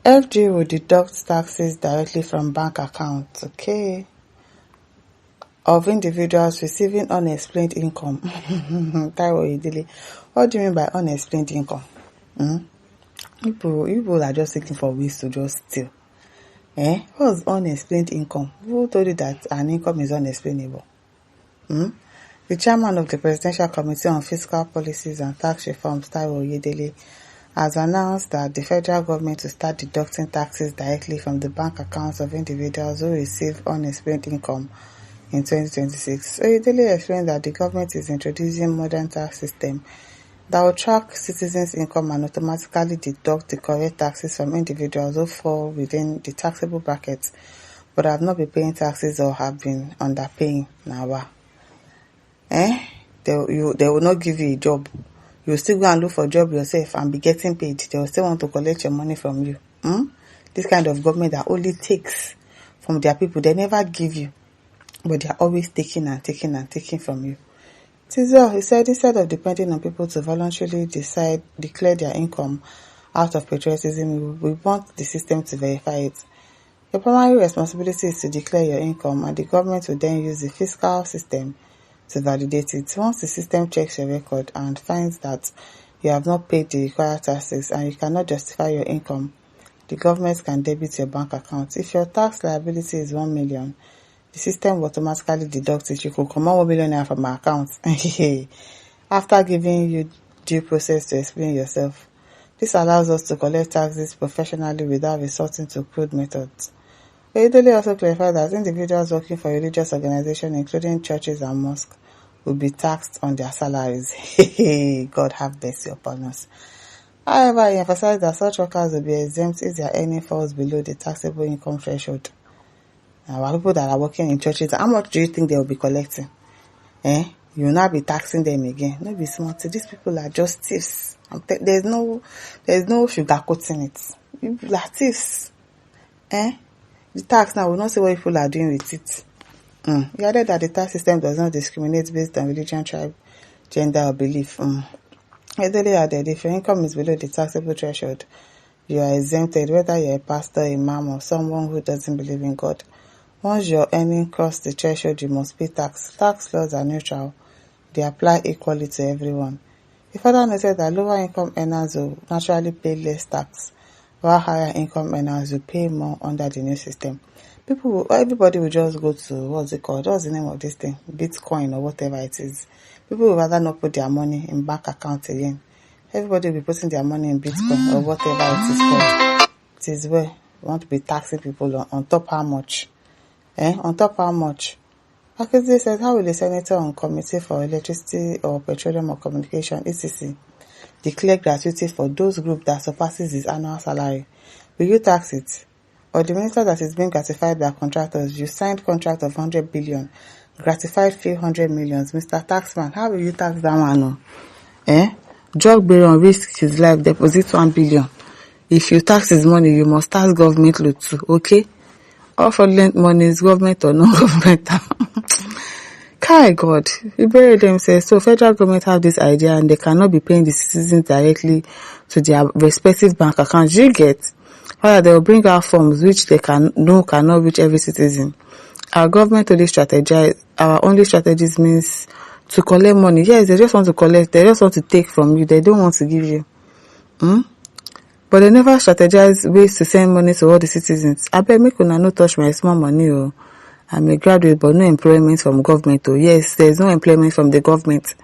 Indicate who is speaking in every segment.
Speaker 1: FG will deduct taxes directly from bank accounts, okay, of individuals receiving unexplained income. What do you mean by unexplained income? People are just looking for ways to just steal. What's unexplained income? Who told you that an income is unexplainable? The chairman of the Presidential Committee on Fiscal Policies and Tax Reforms, Taiwo Oyedele, has announced that the federal government will start deducting taxes directly from the bank accounts of individuals who receive unexplained income in 2026. Oyedele explained that the government is introducing a modern tax system that will track citizens' income and automatically deduct the correct taxes from individuals who fall within the taxable brackets but have not been paying taxes or have been underpaying. Now, they will not give you a job. You will still go and look for a job yourself and be getting paid. They will still want to collect your money from you. This kind of government that only takes from their people, they never give you, but they are always taking and taking and taking from you. He said, instead of depending on people to voluntarily declare their income out of patriotism, we want the system to verify it. Your primary responsibility is to declare your income, and the government will then use the fiscal system to validate it. Once the system checks your record and finds that you have not paid the required taxes and you cannot justify your income, the government can debit your bank account. If your tax liability is 1 million, the system will automatically deduct it. You could come out 1 million naira from my account after giving you due process to explain yourself. This allows us to collect taxes professionally without resorting to crude methods. Oyedele also clarified that individuals working for religious organizations, including churches and mosques, will be taxed on their salaries. God have mercy upon us. However, he emphasized that such workers will be exempt if their earning falls below the taxable income threshold. Now, people that are working in churches, how much do you think they will be collecting? You will not be taxing them again. No be smart. These people are just thieves. There's no sugarcoating it. People are thieves. The tax now will not say what people are doing with it. He added that the tax system does not discriminate based on religion, tribe, gender, or belief. Oyedele added, if your income is below the taxable threshold, you are exempted, whether you're a pastor, imam, or someone who doesn't believe in God. Once your earning crosses the threshold, you must pay tax. Tax laws are neutral. They apply equally to everyone. He further noted that lower income earners will naturally pay less tax, while higher income earners will pay more under the new system. Everybody will just go to, what's it called? What's the name of this thing? Bitcoin or whatever it is. People will rather not put their money in bank accounts again. Everybody will be putting their money in Bitcoin or whatever it is called. It is where you want to be taxing people on top how much? On top how much? Akizzi said, how will the Senator on Committee for Electricity or Petroleum or Communication, ECC, declare gratuity for those groups that surpasses his annual salary? Will you tax it? Or the minister that is being gratified by contractors, you signed contract of 100 billion, gratified few 100 millions. Mr. Taxman, how will you tax that one? Drug baron risks his life, deposit 1 billion. If you tax his money, you must tax government load too, okay? All fraudulent money is government or non-governmental. Kai God, you bury themselves. So federal government have this idea and they cannot be paying the citizens directly to their respective bank accounts. You get? Or they will bring out forms which they cannot reach every citizen. Our government only strategize. Our only strategies means to collect money. Yes, they just want to collect. They just want to take from you. They don't want to give you. But they never strategize ways to send money to all the citizens. I bet make una no touch my small money. I'm a graduate, but no employment from government. Yes, there's no employment from the government.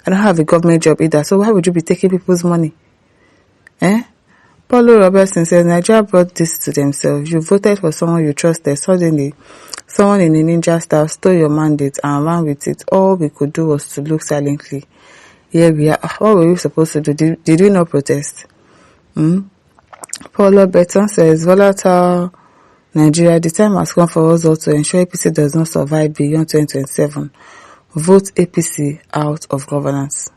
Speaker 1: I don't have a government job either. So why would you be taking people's money? Paulo Robertson says, Nigeria brought this to themselves. You voted for someone you trusted. Suddenly, someone in a ninja style stole your mandate and ran with it. All we could do was to look silently. Here we are. What were we supposed to do? Did we not protest? Paulo Beton says, volatile Nigeria, the time has come for us all to ensure APC does not survive beyond 2027. Vote APC out of governance.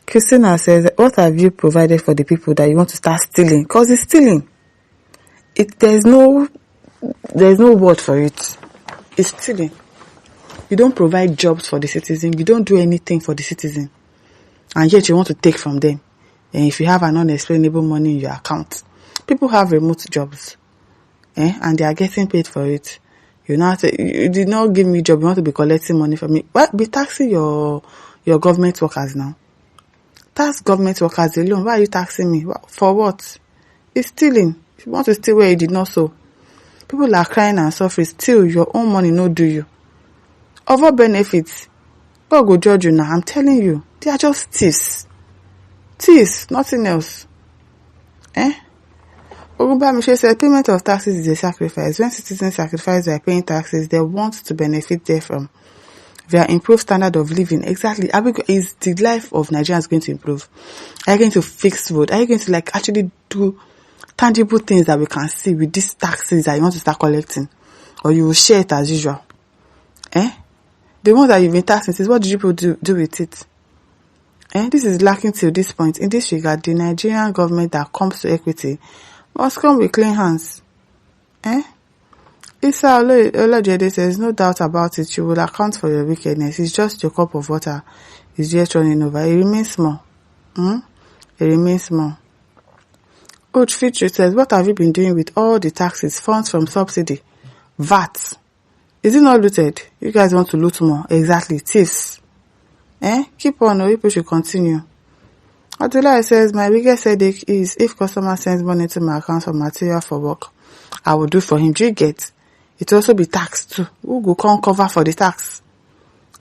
Speaker 1: Christina says, what have you provided for the people that you want to start stealing? Because it's stealing. There's no word for it. It's stealing. You don't provide jobs for the citizen. You don't do anything for the citizen. And yet you want to take from them. And if you have an unexplainable money in your account, People have remote jobs, and they are getting paid for it. You now say, you did not give me job, you want to be collecting money from me. Why be taxing your government workers now? Tax government workers alone. Why are you taxing me? For what? It's stealing. If you want to steal where you did not sow. People are crying and suffering. Still, your own money no do you. Other benefits, God go judge you now. I'm telling you, they are just thieves. Thieves, nothing else. Ogunbamishe said payment of taxes is a sacrifice. When citizens sacrifice by paying taxes, they want to benefit therefrom. Their improved standard of living. Exactly. Is the life of Nigerians going to improve? Are you going to fix road? Are you going to actually do tangible things that we can see with these taxes that you want to start collecting? Or you will share it as usual? The ones that you've been taxing, is what did people do with it? This is lacking till this point. In this regard, the Nigerian government that comes to equity must come with clean hands. Issa Olajede says, no doubt about it, you will account for your wickedness. It's just your cup of water is just running over. It remains small. It remains small. Coach Fitri says, what have you been doing with all the taxes, funds from subsidy, VAT? Is it not looted? You guys want to loot more? Exactly. Thieves. Keep on, or people should continue. Abdullah says, my biggest headache is if customer sends money to my account for material for work, I will do for him. Do you get? It will also be taxed too. Who go come cover for the tax?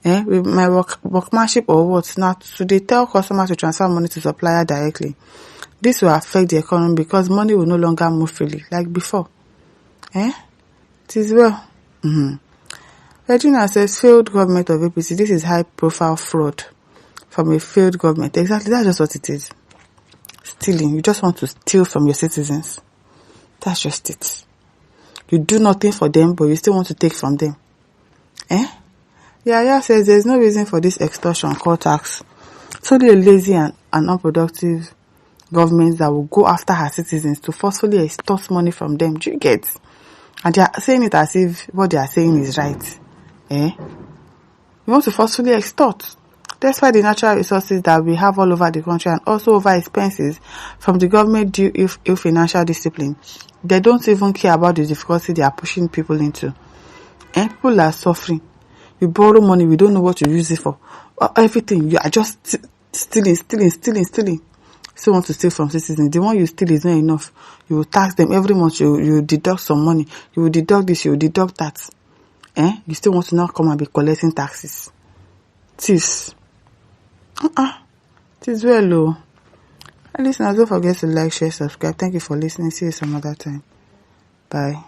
Speaker 1: With my workmanship or what? Now, so they tell customers to transfer money to supplier directly. This will affect the economy because money will no longer move freely like before. It is well. Regina says, failed government of APC. This is high profile fraud from a failed government. Exactly, that's just what it is. Stealing. You just want to steal from your citizens. That's just it. You do nothing for them, but you still want to take from them. Yeah, says there's no reason for this extortion called tax. It's only a lazy and unproductive government that will go after her citizens to forcefully extort money from them. Do you get? And they are saying it as if what they are saying is right. You want to forcefully extort. Despite the natural resources that we have all over the country and also over expenses from the government due ill financial discipline, they don't even care about the difficulty they are pushing people into. People are suffering. You borrow money, we don't know what to use it for. Everything, you are just stealing. Still want to steal from citizens. The one you steal is not enough. You will tax them every month. You deduct some money. You will deduct this. You will deduct that. You still want to now come and be collecting taxes. Thieves. It is well low. And listeners, don't forget to like, share, subscribe. Thank you for listening. See you some other time. Bye.